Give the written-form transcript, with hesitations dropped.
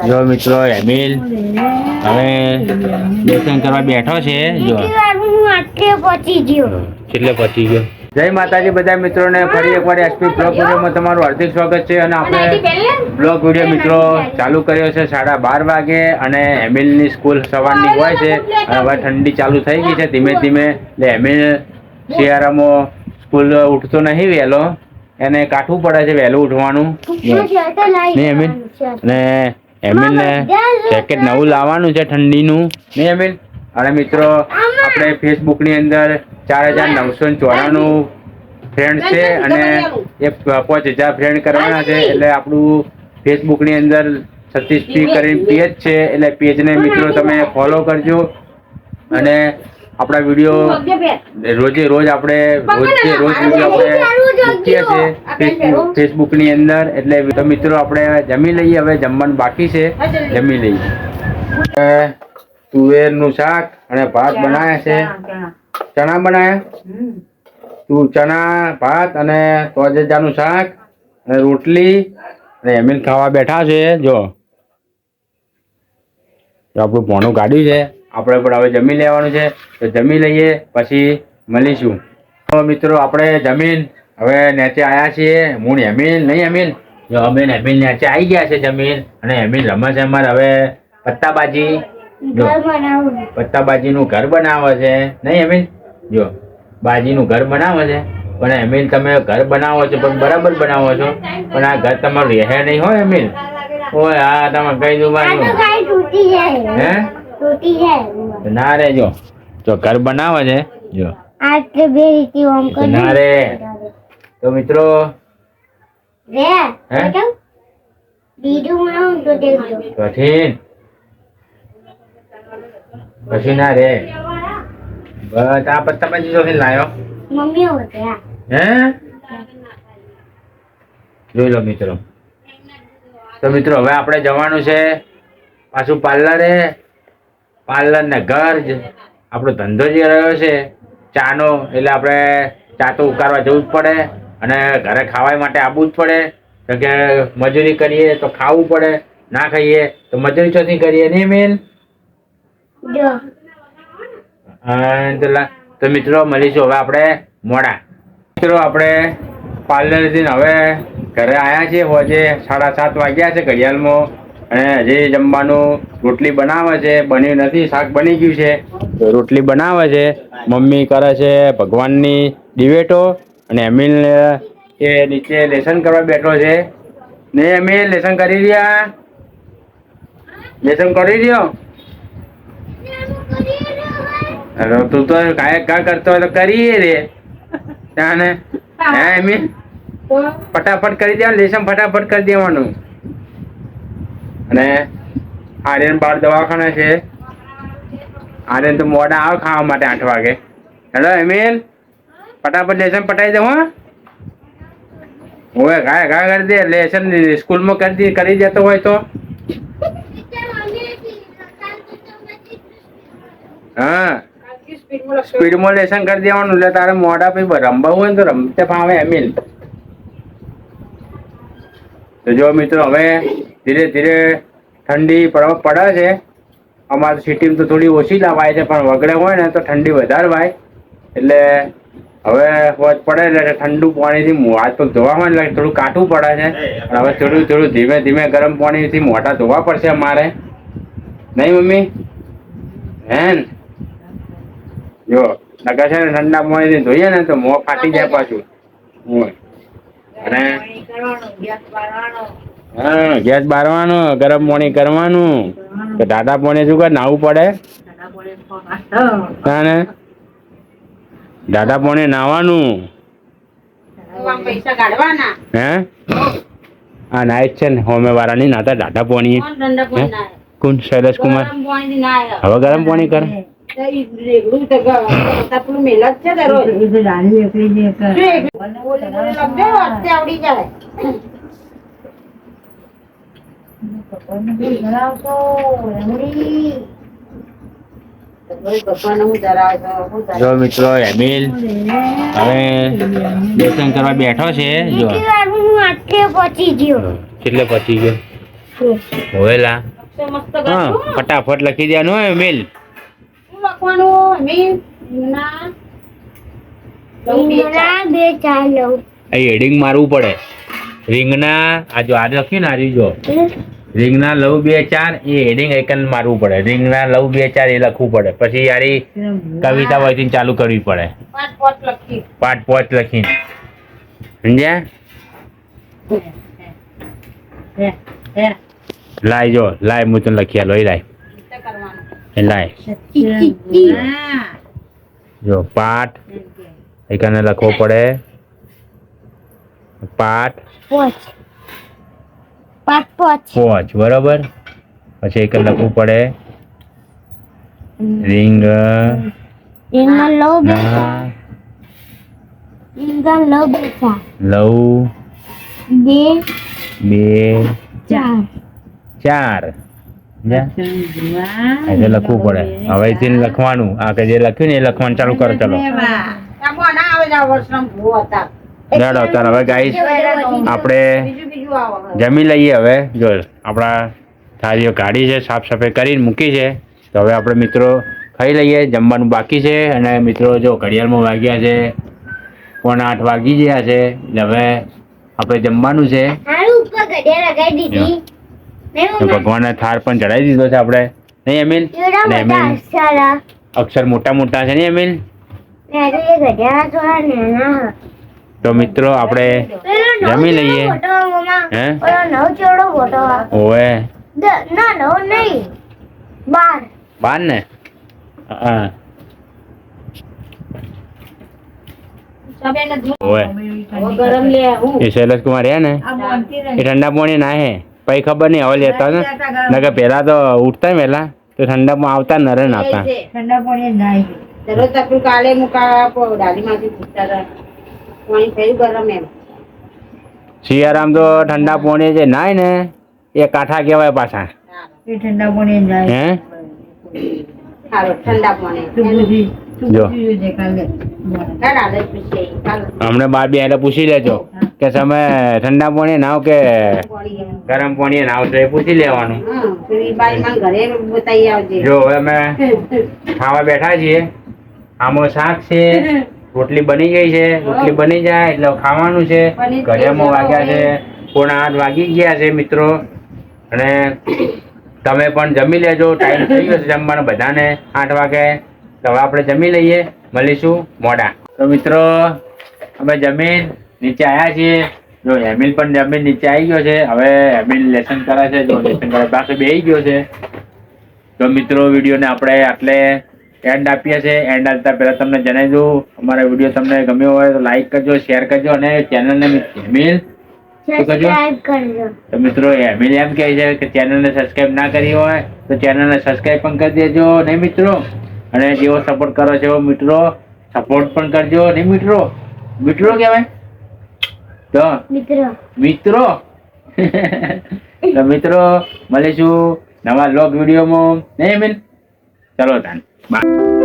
જો મિત્રો એમિલ હવે દર્શન કરવા બેઠો છે. જો કેટલે પહોંચી ગયો. જય માતાજી બધા મિત્રોને ફરી એકવાર એસપી બ્લોગ વિડીયોમાં તમારું હાર્દિક સ્વાગત છે. અને આપણે બ્લોગ વિડીયો મિત્રો ચાલુ કર્યો છે 12:30 વાગે અને એમિલની સ્કૂલ સવારની હોય છે. હવે ઠંડી ચાલુ થઈ ગઈ છે ધીમે ધીમે. એટલે એમિલ શિયાળામાં સ્કૂલ ઉઠતો નહીં વહેલો, એને કાઠવું પડે છે વહેલું ઉઠવાનું નહીં એમિલ. અને એમિલને જેકેટ નવું લાવવાનું છે ઠંડીનું નહીં એમિલ. અને મિત્રો આપણે ફેસબુકની અંદર 4994 ફ્રેન્ડ છે અને એ 5000 ફ્રેન્ડ કરવાના છે. એટલે આપણું ફેસબુકની અંદર સતીશપી કરીને પેજ છે, એટલે પેજને મિત્રો તમે ફોલો કરજો. અને આપણા વિડીયો રોજે રોજ આપણે રોજ વિડીયો આપણે મૂકીએ છીએ ફેસબુકની અંદર. એટલે મિત્રો આપણે જમી લઈએ. હવે જમવાનું બાકી છે, જમી લઈએ. તુવેરનું શાક અને ભાત બનાવ્યા છે. ચણા બનાવ્યા, ચણા ભાત અને તોજેજાનું શાક અને રોટલી. અને એમિલ ખાવા બેઠા છે. જો આપણું ભોણું કાઢ્યું છે, આપણે પણ હવે જમી લેવાનું છે. તો જમી લઈએ પછી મળીશું. તો મિત્રો આપણે જમીન હવે નીચે આવ્યા છીએ. હું એમિલ નહીં એમિલ. જો અમે એમિલ નીચે આવી ગયા છે જમીન. અને એમિલ રમે છે અમારે હવે પત્તાબાજી. જો પત્તાબાજીનું ઘર બનાવે છે નહીં એમિલ. જો બાજીનું ઘર બનાવે છે. પણ એમિલ તમે ઘર બનાવો છો પણ બરાબર બનાવો છો, પણ આ ઘર તમારું રહે નહીં હોય એમિલ. ઓય હા તમે કઈ દુબાનું હે ના રે. જો ઘર બનાવે છે. જો ના રે. તો મિત્રો પછી ના રે. બસ આ પત્તાબાજી જો લાયો હે. જોઈ લો મિત્રો. તો મિત્રો હવે આપણે જવાનું છે પાછું પાર્લરે. પાર્લર ને ઘર આપણો ધંધો જે રહ્યો છે ચાનો, એટલે આપણે ચા તો ઉકાળવા જવું જ પડે અને ઘરે ખાવા માટે આવવું જ પડે. તો કે મજૂરી કરીએ તો ખાવું પડે, ના ખાઈએ તો મજૂરી ચોથી કરીએ નહીં મેન. તો મિત્રો મળીશું હવે આપણે મોડા. મિત્રો આપણે પાર્લરથી હવે ઘરે આવ્યા છીએ. હોજે 7:30 વાગ્યા છે ઘડિયાળમાં. અને હજી જમવાનું રોટલી બનાવે છે, બન્યું નથી. શાક બની ગયું છે, રોટલી બનાવે છે. મમ્મી કરે છે ભગવાનની દિવેટો. અને એમિલ એ નીચે લેસન કરવા બેઠો છે. ને એમિલ લેસન કરી રહ્યા, લેસન કરી રહ્યો. તું તો કા કરતો હોય તો કરીએ રે ત્યાં. હે એમિલ ફટાફટ કરી દેવાનું લેસન, ફટાફટ કરી દેવાનું. અને આર્યન બાર દવાખાના છે. આર્યન તો મોડા આવે ખાવા માટે 8 વાગે. હેલો એમિલ ફટાફટ લેસન પટાઈ દે. હવે ઘા કરી દે લેસન. સ્કૂલમાં કરી દેતો હોય તો હા સ્પીડમાં લેસન કરી દેવાનું. એટલે તારે મોડા પછી રમવા હોય ને તો રમતે ફાવે એમિલ. તો જો મિત્રો હવે ધીરે ધીરે ઠંડી પડે છે. અમારી સિટીમાં તો થોડી ઓછી લાવાય છે, પણ વગડે હોય ને તો ઠંડી વધારે વાય. એટલે હવે હોજ પડે એટલે ઠંડુ પાણીથી હાથ પગ ધોવા હોય એટલે થોડું કાઠવું પડે છે. હવે થોડું ધીમે ધીમે ગરમ પાણીથી મોઢા ધોવા પડશે અમારે નહીં મમ્મી. હે જો નકા છે ને ઠંડા પાણીથી ધોઈએ ને તો મોં ફાટી જાય પાછું. અને હા ગેસ બારવાનો, ગરમ પાણી કરવાનું. તો ટાટા પાણી શું કર નાવું પડે ને. ટાટા પાણી નાવાનું હે. હા નાય છે ને હોમે વાળા નહીં નાતા ટાટા પાણી. કોણ શૈલેષ કુમાર હવે ગરમ પાણી કરે. જો મિત્રો એમિલ હવે દર્શન કરવા બેઠો છે જો કેટલે પહોંચી ગયો હોવેલા હા ફટાફટ લખી દેવાનું હોય એમિલ હેડિંગ મારવું પડે રીંગના આ જો આ લખ્યું ને આજે જો રીંગના લવ 2 4 એ હેડિંગ એકન મારવું પડે રીંગના લવ 2 4 એ લખવું પડે પછી યારી કવિતા વાંચીને ચાલુ કરવી પડે પાઠ પોચ લખીને સમજ્યા લાય જો લાય હું તને લખી આલો લાય લાય જો પાઠ એકને લખવો પડે પાઠ પોચ બરોબર પછી એક લખવું પડે રીંગ લવ 2 4 એટલે લખવું પડે હવે તેને લખવાનું આ કે જે લખ્યું ને એ લખવાનું ચાલુ કરો ચલો ચાલો તાર હવે ગાઈસ આપણે જમી લઈએ હવે જો આપણા થાળીઓ કાઢી છે સાફ સફાઈ કરીને મૂકી છે તો હવે આપણે મિત્રો ખાઈ લઈએ જમવાનું બાકી છે અને મિત્રો જો ઘડિયાળમાં વાગ્યા છે 7:45 વાગી ગયા છે એટલે હવે આપણે જમવાનું છે ભગવાનને થાળ પણ ચડાવી દીધો છે આપણે નહીં એમિલ અક્ષર મોટા મોટા છે નહીં એમિલ તો મિત્રો આપણે જમી લઈએ હે ઓવે 12 ને હા ઓવે એ શૈલેષ કુમાર હે ને એ ઠંડા પાણી ના હે પછી ખબર નહીં હવે લેતા ને નકર પહેલા તો ઉઠતા વહેલા તો ઠંડામાં આવતા નરે નાતા ઠંડા પાણી નાય દરરોજ તકુ કાલે મુકા ડાલીમાંથી પૂછતા પાણી થયું ગરમ એમ શિયારામ તો ઠંડા પાણી જે નાય ને એ કાંઠા કહેવાય પાછા એ ઠંડા પાણી નાય હે સારો ઠંડા પાણી જો હમણાં બાર બે એટલે પૂછી લેજો કે તમે ઠંડા પાણી નાવ કે ગરમ પાણી નાવ તો એ પૂછી લેવાનું જો હવે અમે ખાવા બેઠા છીએ આમાં શાક છે રોટલી બની ગઈ છે રોટલી બની જાય એટલે ખાવાનું છે ઘડિયાળમાં વાગ્યા છે 7:45 વાગી ગયા છે મિત્રો અને તમે પણ જમી લેજો ટાઈમ થઈ ગયો છે જમવાનો બધાને 8 વાગે તો હવે આપણે જમી લઈએ મળીશું મોડા તો મિત્રો અમે જમીન નીચે આવ્યા છીએ જો એમિલ પણ જમીન નીચે આવી ગયો છે હવે એમિલ લેસન કરે છે જો લેસન કરે પાસે બેસી ગયો છે તો મિત્રો વિડીયોને આપણે આટલે એન્ડ આપીએ છીએ એન્ડ આપતા પહેલાં તમને જણાવી દઉં અમારો વિડીયો તમને ગમ્યો હોય તો લાઈક કરજો શેર કરજો અને ચેનલને એમિલ તો મિત્રો એમિલ એમ કહે છે કે ચેનલને સબસ્ક્રાઈબ ના કરી હોય તો ચેનલને સબસ્ક્રાઈબ પણ કરી દેજો નહીં મિત્રો અને જેવો સપોર્ટ કરો છો એવો મિત્રો સપોર્ટ પણ કરજો નહીં મિત્રો મિત્રો કહેવાય તો મિત્રો તો મિત્રો મળીશું નવા વ્લોગ વિડીયોમાં નહીં એમિલ ચલો તાન બાય